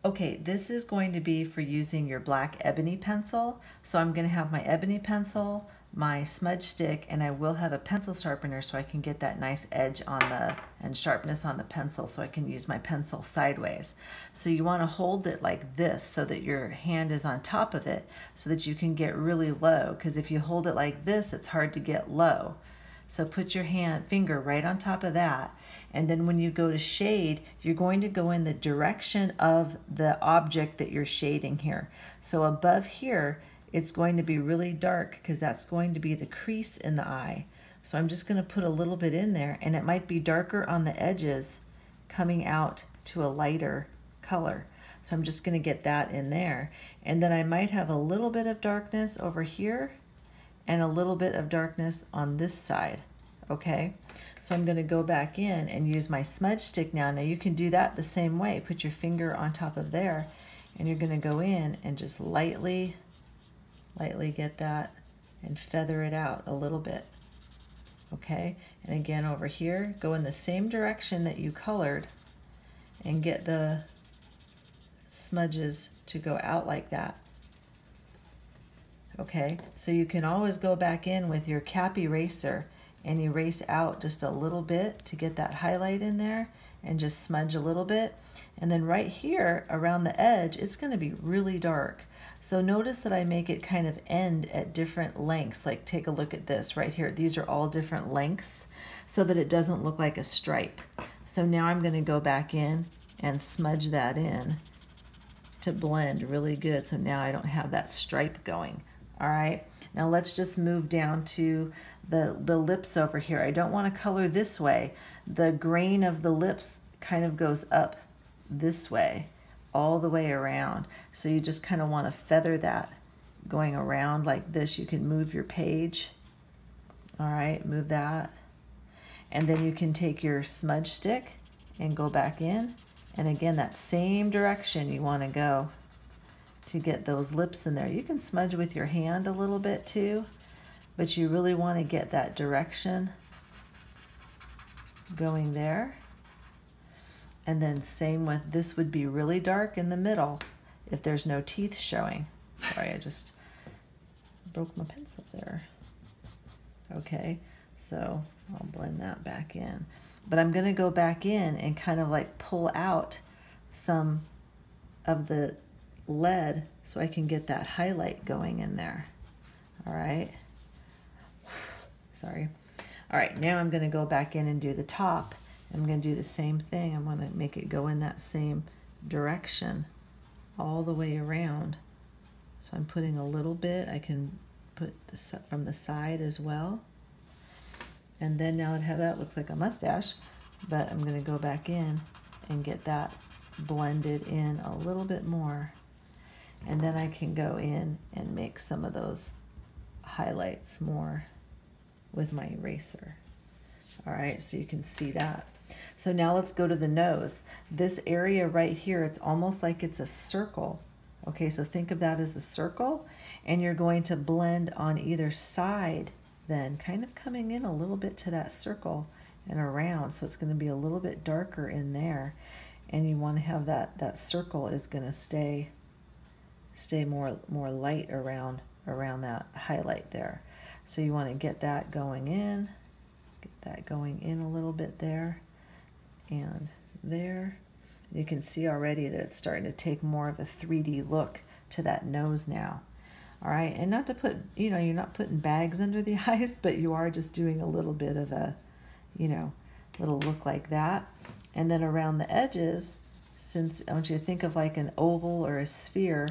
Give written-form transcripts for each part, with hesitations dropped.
Okay, this is going to be for using your black ebony pencil. So I'm going to have my ebony pencil, my smudge stick, and I will have a pencil sharpener so I can get that nice edge on and sharpness on the pencil so I can use my pencil sideways. So you want to hold it like this so that your hand is on top of it so that you can get really low, because if you hold it like this, it's hard to get low. So put your finger right on top of that. And then when you go to shade, you're going to go in the direction of the object that you're shading here. So above here, it's going to be really dark because that's going to be the crease in the eye. So I'm just going to put a little bit in there, and it might be darker on the edges coming out to a lighter color. So I'm just going to get that in there. And then I might have a little bit of darkness over here and a little bit of darkness on this side. Okay, so I'm going to go back in and use my smudge stick now. Now you can do that the same way. Put your finger on top of there, and you're going to go in and just lightly get that and feather it out a little bit. Okay, and again over here, go in the same direction that you colored and get the smudges to go out like that. Okay, so you can always go back in with your cap eraser and erase out just a little bit to get that highlight in there and just smudge a little bit. And then right here around the edge, it's going to be really dark. So notice that I make it kind of end at different lengths. Like take a look at this right here. These are all different lengths so that it doesn't look like a stripe. So now I'm going to go back in and smudge that in to blend really good. So now I don't have that stripe going. All right, now let's just move down to the lips over here. I don't want to color this way. The grain of the lips kind of goes up this way, all the way around. So you just kind of want to feather that going around like this. You can move your page. All right, move that. And then you can take your smudge stick and go back in. And again, that same direction you want to go to get those lips in there. You can smudge with your hand a little bit too, but you really want to get that direction going there. And then same with this, would be really dark in the middle if there's no teeth showing. Sorry, I just broke my pencil there. Okay, so I'll blend that back in. But I'm going to go back in and kind of like pull out some of the lead so I can get that highlight going in there. All right. Sorry. All right, now I'm going to go back in and do the top. I'm going to do the same thing. I'm going to make it go in that same direction all the way around. So I'm putting a little bit. I can put this from the side as well. And then now that looks like a mustache, but I'm going to go back in and get that blended in a little bit more. And then I can go in and make some of those highlights more with my eraser. All right, so you can see that. So now let's go to the nose. This area right here, it's almost like it's a circle. Okay, so think of that as a circle, and you're going to blend on either side then, kind of coming in a little bit to that circle and around. So it's going to be a little bit darker in there, and you want to have that circle is going to stay more light around that highlight there. So you want to get that going in, a little bit there and there. You can see already that it's starting to take more of a 3D look to that nose now. All right, and not to put, you're not putting bags under the eyes, but you are just doing a little bit of a, little look like that. And then around the edges, since I want you to think of like an oval or a sphere,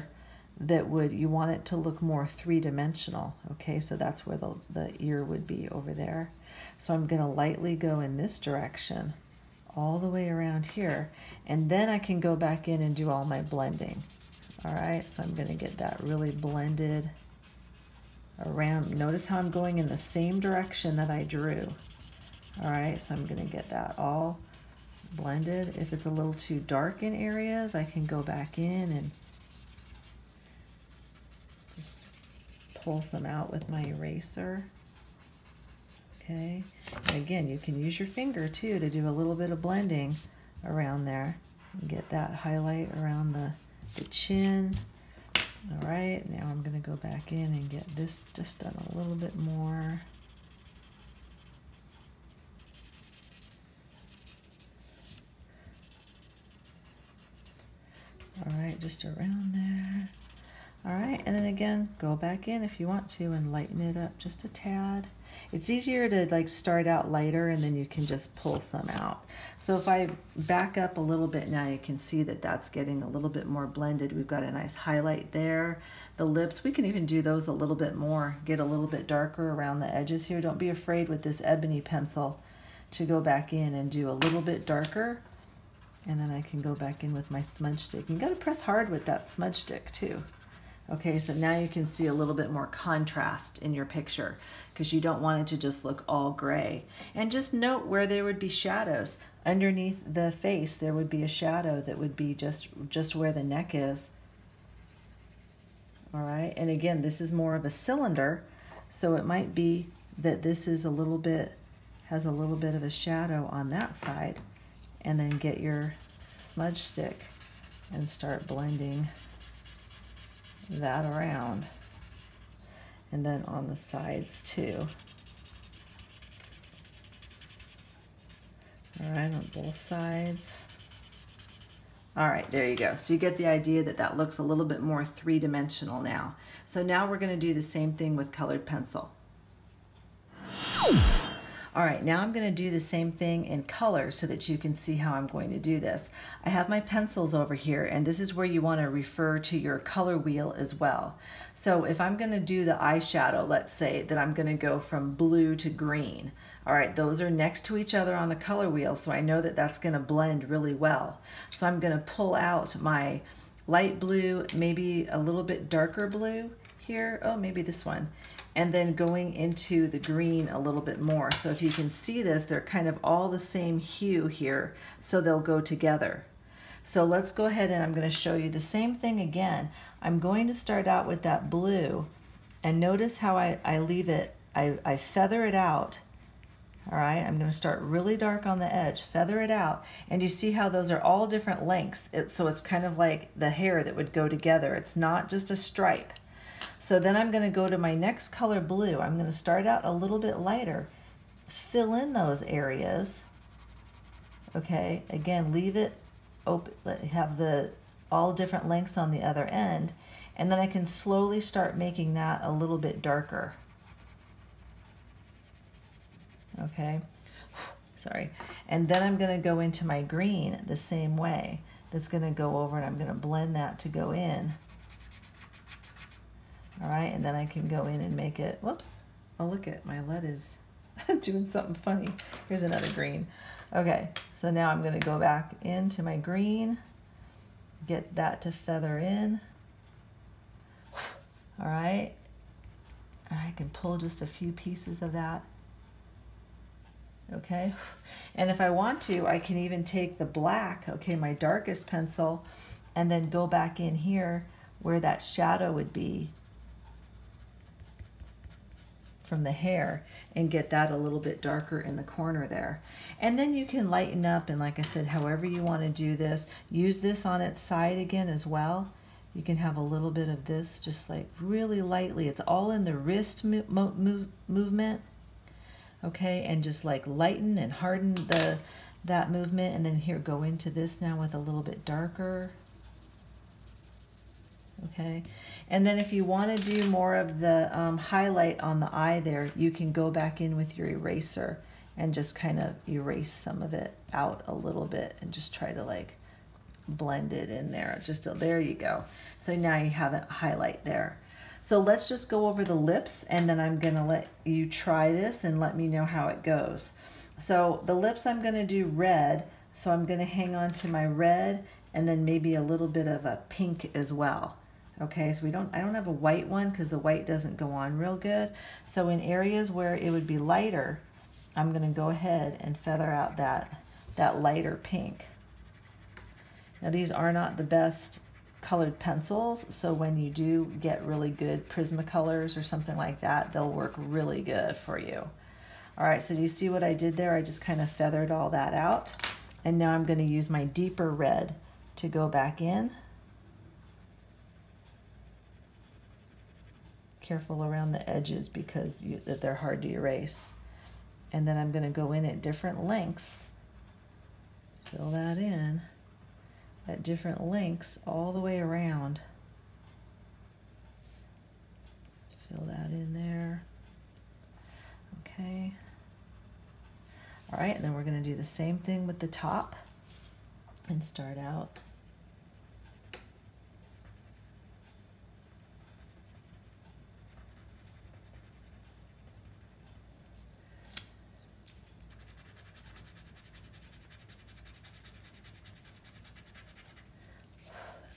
you want it to look more three-dimensional. Okay, so that's where the ear would be over there. So I'm going to lightly go in this direction all the way around here, and then I can go back in and do all my blending. All right, so I'm going to get that really blended around. Notice how I'm going in the same direction that I drew. All right, so I'm going to get that all blended. If it's a little too dark in areas, I can go back in and just pull some out with my eraser. Okay, and again, you can use your finger too to do a little bit of blending around there and get get that highlight around the chin. All right, now I'm going to go back in and get this just done a little bit more. All right, just around there. All right, and then again, go back in if you want to and lighten it up just a tad. It's easier to like start out lighter and then you can just pull some out. So if I back up a little bit now, you can see that that's getting a little bit more blended. We've got a nice highlight there. The lips, we can even do those a little bit more, get a little bit darker around the edges here. Don't be afraid with this ebony pencil to go back in and do a little bit darker. And then I can go back in with my smudge stick. You gotta press hard with that smudge stick too. Okay, so now you can see a little bit more contrast in your picture because you don't want it to just look all gray. And just note where there would be shadows. Underneath the face, there would be a shadow that would be just where the neck is. All right, and again, this is more of a cylinder, so it might be that this is a little bit, has a little bit of a shadow on that side. And then get your smudge stick and start blending that around. And then on the sides too. All right, on both sides. All right, there you go. So you get the idea that that looks a little bit more three-dimensional now. So now we're going to do the same thing with colored pencil. All right, now I'm going to do the same thing in color so that you can see how I'm going to do this. I have my pencils over here, and this is where you want to refer to your color wheel as well. So if I'm going to do the eyeshadow, let's say that I'm going to go from blue to green. All right, those are next to each other on the color wheel, so I know that that's going to blend really well. So I'm going to pull out my light blue, maybe a little bit darker blue here. Oh, maybe this one. And then going into the green a little bit more. So if you can see this, they're kind of all the same hue here, so they'll go together. So let's go ahead and I'm going to show you the same thing again. I'm going to start out with that blue, and notice how I leave it, I feather it out. All right, I'm going to start really dark on the edge, feather it out, and you see how those are all different lengths. So it's kind of like the hair that would go together. It's not just a stripe. So then I'm going to go to my next color blue. I'm going to start out a little bit lighter, fill in those areas. Okay, again, leave it open, have the all different lengths on the other end, and then I can slowly start making that a little bit darker. Okay, sorry. And then I'm going to go into my green the same way. That's going to go over, and I'm going to blend that to go in. All right, and then I can go in and make it, whoops, oh look at, my lead is doing something funny. Here's another green. Okay, so now I'm gonna go back into my green, get that to feather in. All right, I can pull just a few pieces of that. Okay, and if I want to, I can even take the black, okay, my darkest pencil, and then go back in here where that shadow would be from the hair and get that a little bit darker in the corner there. And then you can lighten up, and like I said, however you want to do this, use this on its side again as well. You can have a little bit of this just like really lightly. It's all in the wrist movement, okay, and just like lighten and harden that movement. And then here, go into this now with a little bit darker. Okay, and then if you want to do more of the highlight on the eye there, you can go back in with your eraser and just kind of erase some of it out a little bit and just try to like blend it in there. Just there you go. So now you have a highlight there. So let's just go over the lips, and then I'm gonna let you try this and let me know how it goes. So the lips, I'm gonna do red, so I'm gonna hang on to my red and then maybe a little bit of a pink as well. Okay, so I don't have a white one because the white doesn't go on real good. So in areas where it would be lighter, I'm gonna go ahead and feather out that lighter pink. Now these are not the best colored pencils, so when you do get really good Prismacolors or something like that, they'll work really good for you. All right, so do you see what I did there? I just kind of feathered all that out. And now I'm gonna use my deeper red to go back in. Careful around the edges because they're hard to erase. And then I'm going to go in at different lengths, fill that in at different lengths all the way around. Fill that in there. Okay. All right, and then we're going to do the same thing with the top and start out.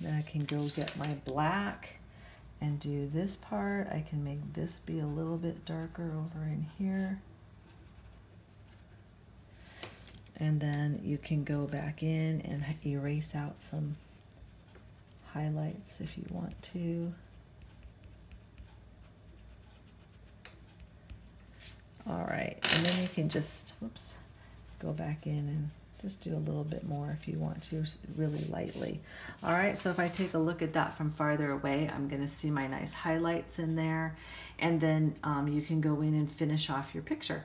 Then I can go get my black and do this part. I can make this be a little bit darker over in here. And then you can go back in and erase out some highlights if you want to. All right, and then you can just, whoops, go back in and just do a little bit more if you want to, really lightly. All right, so if I take a look at that from farther away, I'm gonna see my nice highlights in there, and then you can go in and finish off your picture.